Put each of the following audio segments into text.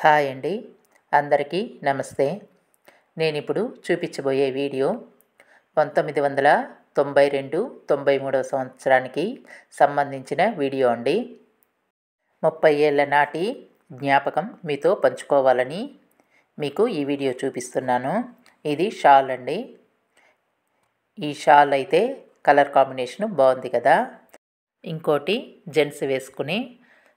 Hi అండి, అందరికీ నమస్తే. నేను ఇప్పుడు చూపించబోయే వీడియో 1992-93 సంవత్సరానికి సంబంధించిన వీడియో అండి. 30 ఏళ్ల నాటి జ్ఞాపకం మీతో పంచుకోవాలని మీకు ఈ వీడియో చూపిస్తున్నాను. ఇది షాల్ అండి. ఈ షాల్ అయితే కలర్ కాంబినేషన్ బాగుంది కదా. ఇంకోటి జెంట్స్ వేసుకునే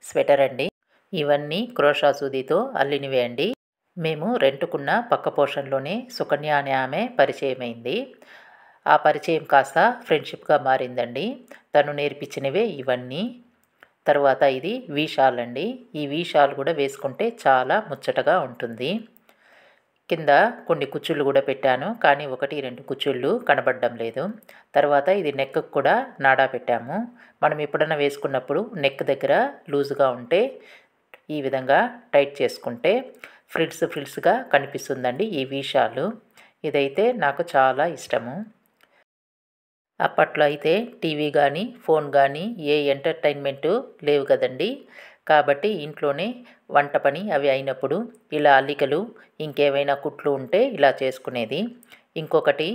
స్వెటర్ అండి. ఇవన్నీ క్రోషా సూదితో అల్లినవే అండి. మేము రెంటుకున్న పక్క పోర్షన్లోనే సుకన్య అనే ఆమె పరిచయమైంది. ఆ పరిచయం కాస్త ఫ్రెండ్షిప్గా మారిందండి. తను నేర్పించినవే ఇవన్నీ. తర్వాత ఇది వీ షాల్ అండి. ఈ వీ షాల్ కూడా వేసుకుంటే చాలా ముచ్చటగా ఉంటుంది. కింద కొన్ని కుచ్చుళ్ళు కూడా పెట్టాను, కానీ 1-2 కుచ్చుళ్ళు కనబడడం లేదు. తర్వాత ఇది నెక్కు కూడా నాడా పెట్టాము. మనం ఎప్పుడైనా వేసుకున్నప్పుడు నెక్ దగ్గర లూజుగా ఉంటే ఈ విధంగా టైట్ చేసుకుంటే ఫ్రిల్స్గా కనిపిస్తుందండి ఈ వీ షాలు. ఇదైతే నాకు చాలా ఇష్టము. అప్పట్లో అయితే టీవీ కానీ ఫోన్ కానీ ఏ ఎంటర్టైన్మెంటు లేవు కదండి. కాబట్టి ఇంట్లోనే వంట పని అవి అయినప్పుడు ఇలా అల్లికలు ఇంకేమైనా కుట్లు ఉంటే ఇలా చేసుకునేది. ఇంకొకటి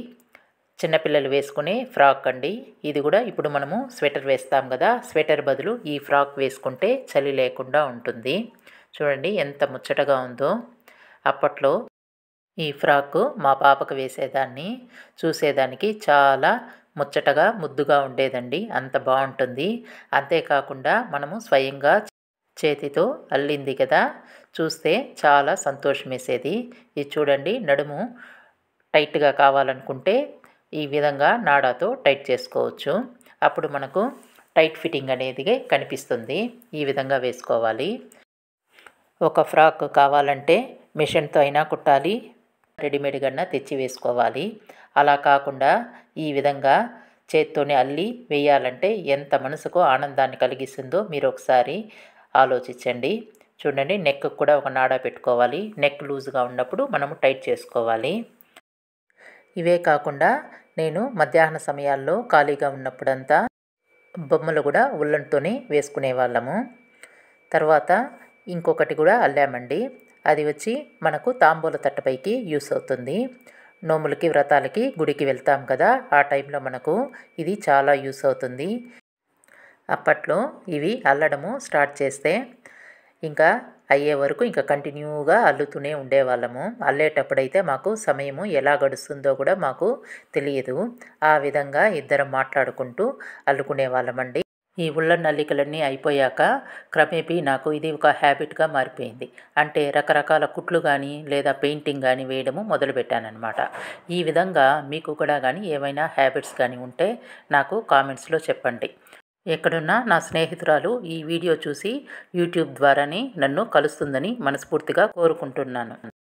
చిన్నపిల్లలు వేసుకునే ఫ్రాక్ అండి. ఇది కూడా ఇప్పుడు మనము స్వెటర్ వేస్తాం కదా, స్వెటర్ బదులు ఈ ఫ్రాక్ వేసుకుంటే చలి లేకుండా ఉంటుంది. చూడండి ఎంత ముచ్చటగా ఉందో. అప్పట్లో ఈ ఫ్రాక్ మా పాపకు వేసేదాన్ని. చూసేదానికి చాలా ముచ్చటగా ముద్దుగా ఉండేదండి. అంత బాగుంటుంది. అంతేకాకుండా మనము స్వయంగా చేతితో అల్లింది కదా, చూస్తే చాలా సంతోషం వేసేది. ఇది చూడండి, నడుము టైట్గా కావాలనుకుంటే ఈ విధంగా నాడాతో టైట్ చేసుకోవచ్చు. అప్పుడు మనకు టైట్ ఫిట్టింగ్ అనేది కనిపిస్తుంది. ఈ విధంగా వేసుకోవాలి. ఒక ఫ్రాక్ కావాలంటే మిషన్తో అయినా కుట్టాలి, రెడీమేడ్గా తెచ్చి వేసుకోవాలి. అలా కాకుండా ఈ విధంగా చేత్తోనే అల్లి వేయాలంటే ఎంత మనసుకు ఆనందాన్ని కలిగిస్తుందో మీరు ఒకసారి ఆలోచించండి. చూడండి, నెక్ కూడా ఒక నాడా పెట్టుకోవాలి. నెక్ లూజ్గా ఉన్నప్పుడు మనము టైట్ చేసుకోవాలి. ఇవే కాకుండా నేను మధ్యాహ్న సమయాల్లో ఖాళీగా ఉన్నప్పుడంతా బొమ్మలు కూడా ఉల్లన్తోనే వేసుకునే వాళ్ళము. తర్వాత ఇంకొకటి కూడా అల్లామండి. అది వచ్చి మనకు తాంబూల తట్టపైకి యూస్ అవుతుంది. నోములకి వ్రతాలకి గుడికి వెళ్తాం కదా, ఆ టైంలో మనకు ఇది చాలా యూస్ అవుతుంది. అప్పట్లో ఇవి అల్లడము స్టార్ట్ చేస్తే ఇంకా అయ్యే వరకు ఇంకా కంటిన్యూగా అల్లుతూనే ఉండేవాళ్ళము. అల్లేటప్పుడైతే మాకు సమయము ఎలా గడుస్తుందో కూడా మాకు తెలియదు. ఆ విధంగా ఇద్దరం మాట్లాడుకుంటూ అల్లుకునే వాళ్ళమండి. ఈ ఉల్లన్ అల్లికలన్నీ అయిపోయాక క్రమేపీ నాకు ఇది ఒక హ్యాబిట్గా మారిపోయింది. అంటే రకరకాల కుట్లు కానీ లేదా పెయింటింగ్ కానీ వేయడము మొదలుపెట్టానమాట. ఈ విధంగా మీకు కూడా కానీ ఏమైనా హ్యాబిట్స్ కానీ ఉంటే నాకు కామెంట్స్లో చెప్పండి. ఎక్కడున్నా నా స్నేహితురాలు ఈ వీడియో చూసి యూట్యూబ్ ద్వారానే నన్ను కలుస్తుందని మనస్ఫూర్తిగా కోరుకుంటున్నాను.